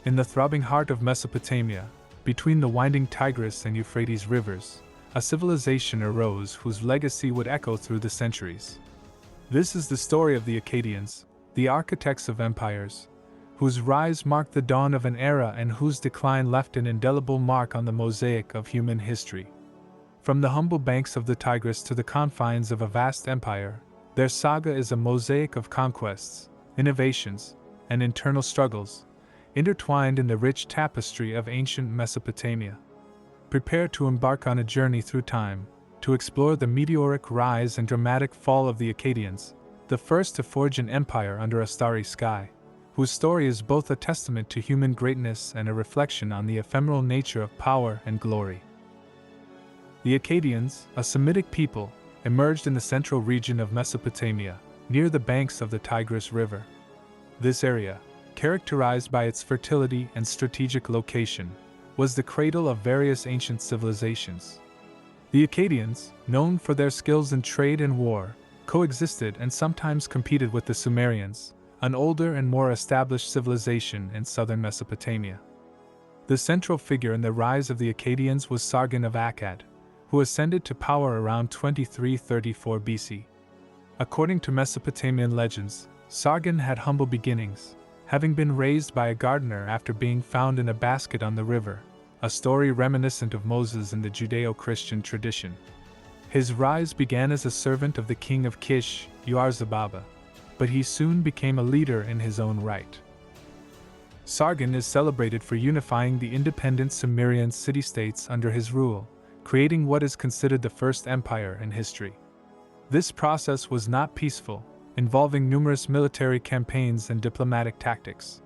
In the throbbing heart of Mesopotamia, between the winding Tigris and Euphrates rivers, a civilization arose whose legacy would echo through the centuries. This is the story of the Akkadians, the architects of empires, whose rise marked the dawn of an era and whose decline left an indelible mark on the mosaic of human history. From the humble banks of the Tigris to the confines of a vast empire, their saga is a mosaic of conquests, innovations, and internal struggles, intertwined in the rich tapestry of ancient Mesopotamia. Prepare to embark on a journey through time, to explore the meteoric rise and dramatic fall of the Akkadians, the first to forge an empire under a starry sky, whose story is both a testament to human greatness and a reflection on the ephemeral nature of power and glory. The Akkadians, a Semitic people, emerged in the central region of Mesopotamia, near the banks of the Tigris River. This area, characterized by its fertility and strategic location, was the cradle of various ancient civilizations. The Akkadians, known for their skills in trade and war, coexisted and sometimes competed with the Sumerians, an older and more established civilization in southern Mesopotamia. The central figure in the rise of the Akkadians was Sargon of Akkad, who ascended to power around 2334 BC. According to Mesopotamian legends, Sargon had humble beginnings, having been raised by a gardener after being found in a basket on the river, a story reminiscent of Moses in the Judeo-Christian tradition. His rise began as a servant of the king of Kish, Yarzababa, but he soon became a leader in his own right. Sargon is celebrated for unifying the independent Sumerian city-states under his rule, creating what is considered the first empire in history. This process was not peaceful, involving numerous military campaigns and diplomatic tactics.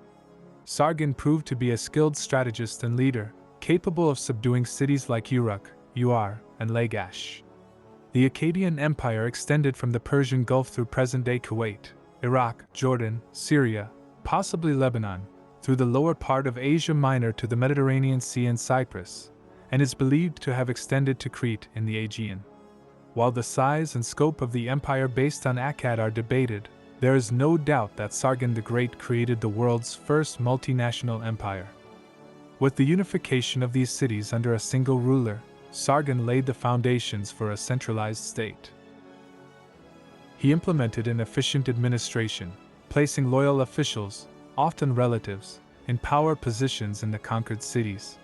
Sargon proved to be a skilled strategist and leader, capable of subduing cities like Uruk, Uar, and Lagash. The Akkadian Empire extended from the Persian Gulf through present-day Kuwait, Iraq, Jordan, Syria, possibly Lebanon, through the lower part of Asia Minor to the Mediterranean Sea and Cyprus, and is believed to have extended to Crete in the Aegean. While the size and scope of the empire based on Akkad are debated, there is no doubt that Sargon the Great created the world's first multinational empire. With the unification of these cities under a single ruler, Sargon laid the foundations for a centralized state. He implemented an efficient administration, placing loyal officials, often relatives, in power positions in the conquered cities.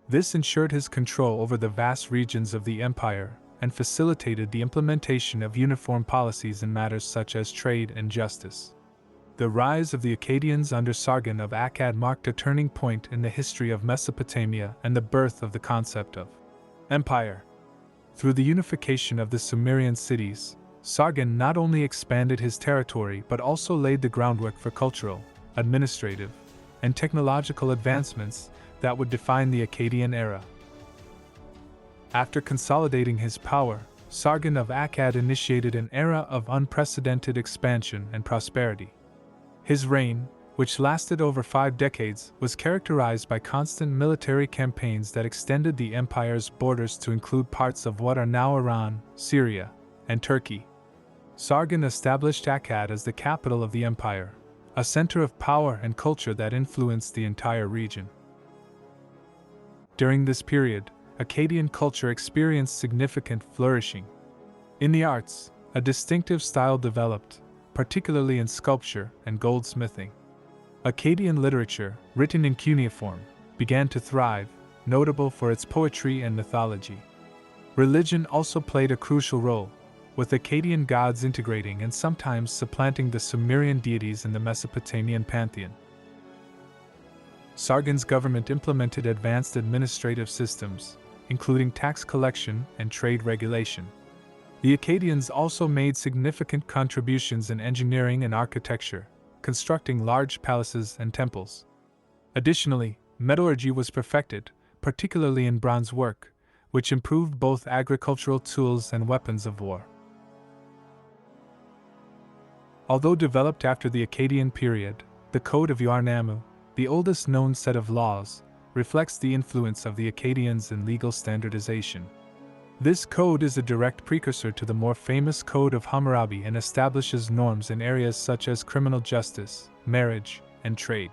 This ensured his control over the vast regions of the empire and facilitated the implementation of uniform policies in matters such as trade and justice. The rise of the Akkadians under Sargon of Akkad marked a turning point in the history of Mesopotamia and the birth of the concept of empire. Through the unification of the Sumerian cities, Sargon not only expanded his territory but also laid the groundwork for cultural, administrative, and technological advancements that would define the Akkadian era. After consolidating his power, Sargon of Akkad initiated an era of unprecedented expansion and prosperity. His reign, which lasted over 5 decades, was characterized by constant military campaigns that extended the empire's borders to include parts of what are now Iran, Syria, and Turkey. Sargon established Akkad as the capital of the empire, a center of power and culture that influenced the entire region. During this period, Akkadian culture experienced significant flourishing. In the arts, a distinctive style developed, particularly in sculpture and goldsmithing. Akkadian literature, written in cuneiform, began to thrive, notable for its poetry and mythology. Religion also played a crucial role, with Akkadian gods integrating and sometimes supplanting the Sumerian deities in the Mesopotamian pantheon. Sargon's government implemented advanced administrative systems, including tax collection and trade regulation. The Akkadians also made significant contributions in engineering and architecture, constructing large palaces and temples. Additionally, metallurgy was perfected, particularly in bronze work, which improved both agricultural tools and weapons of war. Although developed after the Akkadian period, the Code of Yarnamu, the oldest known set of laws, reflects the influence of the Akkadians in legal standardization. This code is a direct precursor to the more famous Code of Hammurabi and establishes norms in areas such as criminal justice, marriage, and trade.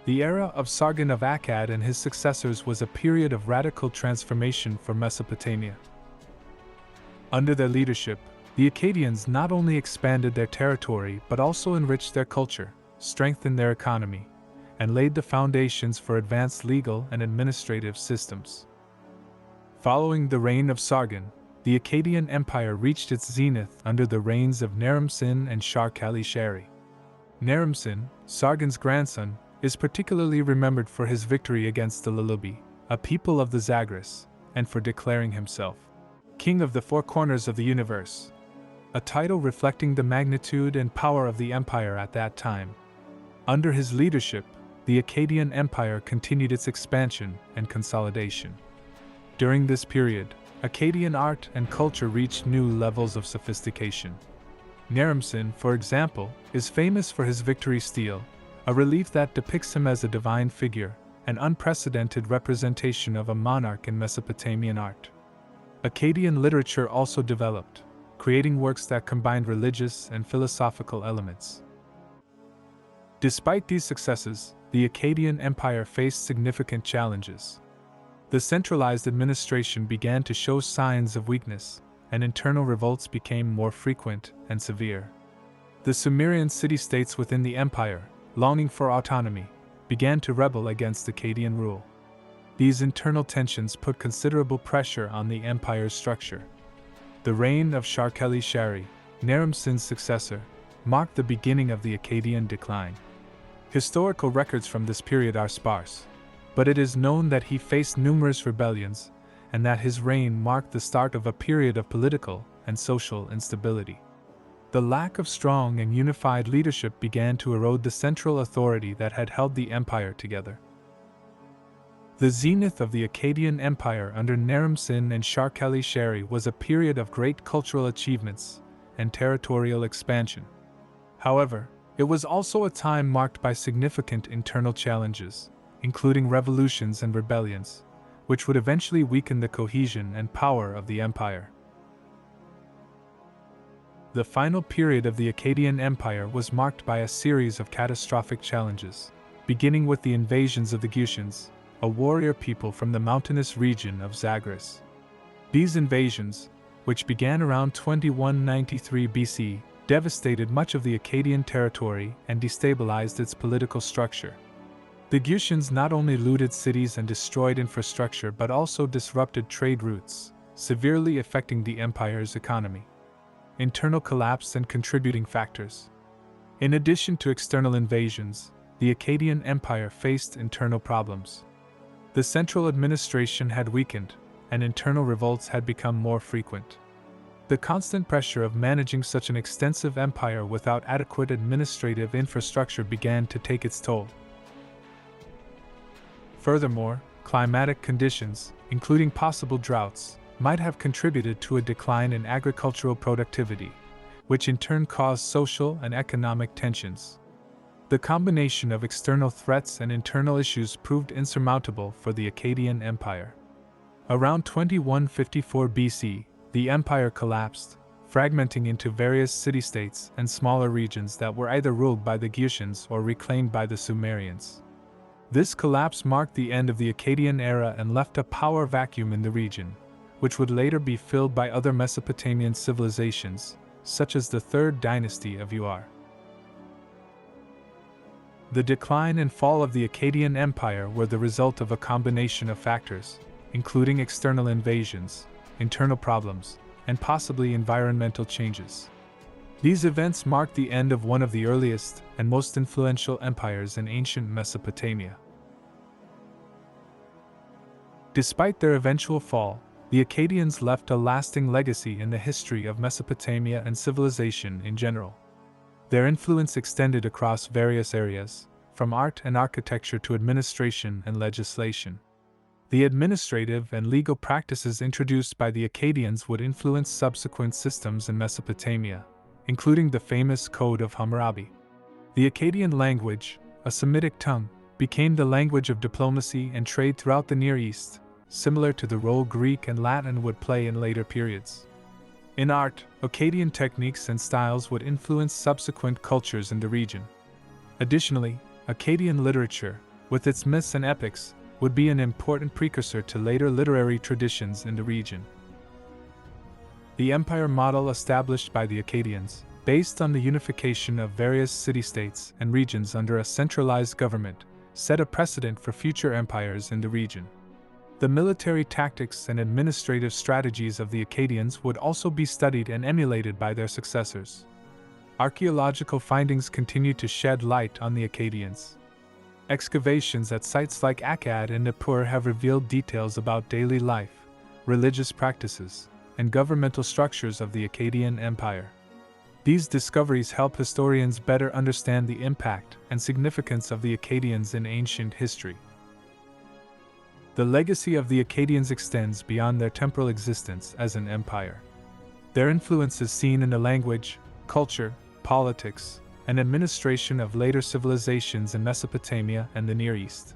The era of Sargon of Akkad and his successors was a period of radical transformation for Mesopotamia. Under their leadership, the Akkadians not only expanded their territory but also enriched their culture, strengthened their economy, and laid the foundations for advanced legal and administrative systems. Following the reign of Sargon, the Akkadian Empire reached its zenith under the reigns of Naram-Sin and Shar-Kali-Shari. Naram-Sin, Sargon's grandson, is particularly remembered for his victory against the Lalubi, a people of the Zagros, and for declaring himself King of the Four Corners of the Universe, a title reflecting the magnitude and power of the empire at that time. Under his leadership, the Akkadian Empire continued its expansion and consolidation. During this period, Akkadian art and culture reached new levels of sophistication. Naram-Sin, for example, is famous for his victory stele, a relief that depicts him as a divine figure, an unprecedented representation of a monarch in Mesopotamian art. Akkadian literature also developed, creating works that combined religious and philosophical elements. Despite these successes, the Akkadian Empire faced significant challenges. The centralized administration began to show signs of weakness, and internal revolts became more frequent and severe. The Sumerian city-states within the empire, longing for autonomy, began to rebel against Akkadian rule. These internal tensions put considerable pressure on the empire's structure. The reign of Shar-Kali-Shari, Naram-Sin's successor, marked the beginning of the Akkadian decline. Historical records from this period are sparse, but it is known that he faced numerous rebellions and that his reign marked the start of a period of political and social instability. The lack of strong and unified leadership began to erode the central authority that had held the empire together. The zenith of the Akkadian Empire under Naram-Sin and Shar-Kali-Shari was a period of great cultural achievements and territorial expansion. However, it was also a time marked by significant internal challenges, including revolutions and rebellions, which would eventually weaken the cohesion and power of the empire. The final period of the Akkadian Empire was marked by a series of catastrophic challenges, beginning with the invasions of the Gutians, a warrior people from the mountainous region of Zagros. These invasions, which began around 2193 BC, devastated much of the Akkadian territory and destabilized its political structure. The Gutians not only looted cities and destroyed infrastructure but also disrupted trade routes, severely affecting the empire's economy. Internal collapse and contributing factors. In addition to external invasions, the Akkadian Empire faced internal problems. The central administration had weakened, and internal revolts had become more frequent. The constant pressure of managing such an extensive empire without adequate administrative infrastructure began to take its toll. Furthermore, climatic conditions, including possible droughts, might have contributed to a decline in agricultural productivity, which in turn caused social and economic tensions. The combination of external threats and internal issues proved insurmountable for the Akkadian Empire. Around 2154 BC, the empire collapsed, fragmenting into various city-states and smaller regions that were either ruled by the Gutians or reclaimed by the Sumerians. This collapse marked the end of the Akkadian era and left a power vacuum in the region, which would later be filled by other Mesopotamian civilizations, such as the Third Dynasty of Ur. The decline and fall of the Akkadian Empire were the result of a combination of factors, including external invasions, internal problems, and possibly environmental changes. These events marked the end of one of the earliest and most influential empires in ancient Mesopotamia. Despite their eventual fall, the Akkadians left a lasting legacy in the history of Mesopotamia and civilization in general. Their influence extended across various areas, from art and architecture to administration and legislation. The administrative and legal practices introduced by the Akkadians would influence subsequent systems in Mesopotamia, including the famous Code of Hammurabi. The Akkadian language, a Semitic tongue, became the language of diplomacy and trade throughout the Near East, similar to the role Greek and Latin would play in later periods. In art, Akkadian techniques and styles would influence subsequent cultures in the region. Additionally, Akkadian literature, with its myths and epics, would be an important precursor to later literary traditions in the region. The empire model established by the Akkadians, based on the unification of various city-states and regions under a centralized government, set a precedent for future empires in the region. The military tactics and administrative strategies of the Akkadians would also be studied and emulated by their successors. Archaeological findings continue to shed light on the Akkadians. Excavations at sites like Akkad and Nippur have revealed details about daily life, religious practices, and governmental structures of the Akkadian Empire. These discoveries help historians better understand the impact and significance of the Akkadians in ancient history. The legacy of the Akkadians extends beyond their temporal existence as an empire. Their influence is seen in the language, culture, politics, and administration of later civilizations in Mesopotamia and the Near East.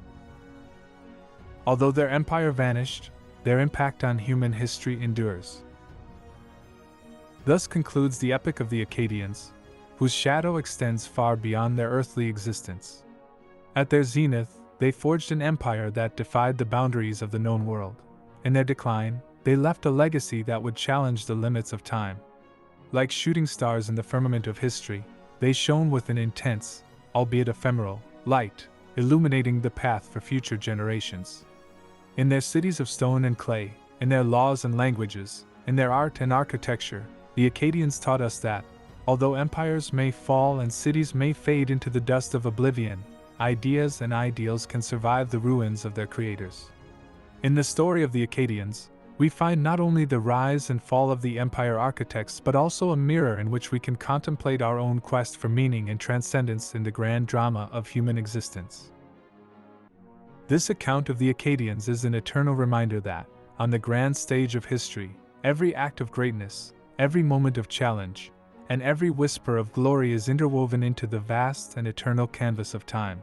Although their empire vanished, their impact on human history endures. Thus concludes the epic of the Akkadians, whose shadow extends far beyond their earthly existence. At their zenith, they forged an empire that defied the boundaries of the known world. In their decline, they left a legacy that would challenge the limits of time. Like shooting stars in the firmament of history, they shone with an intense, albeit ephemeral, light, illuminating the path for future generations. In their cities of stone and clay, in their laws and languages, in their art and architecture, the Akkadians taught us that, although empires may fall and cities may fade into the dust of oblivion, ideas and ideals can survive the ruins of their creators. In the story of the Akkadians, we find not only the rise and fall of the empire architects but also a mirror in which we can contemplate our own quest for meaning and transcendence in the grand drama of human existence. This account of the Akkadians is an eternal reminder that, on the grand stage of history, every act of greatness, every moment of challenge, and every whisper of glory is interwoven into the vast and eternal canvas of time.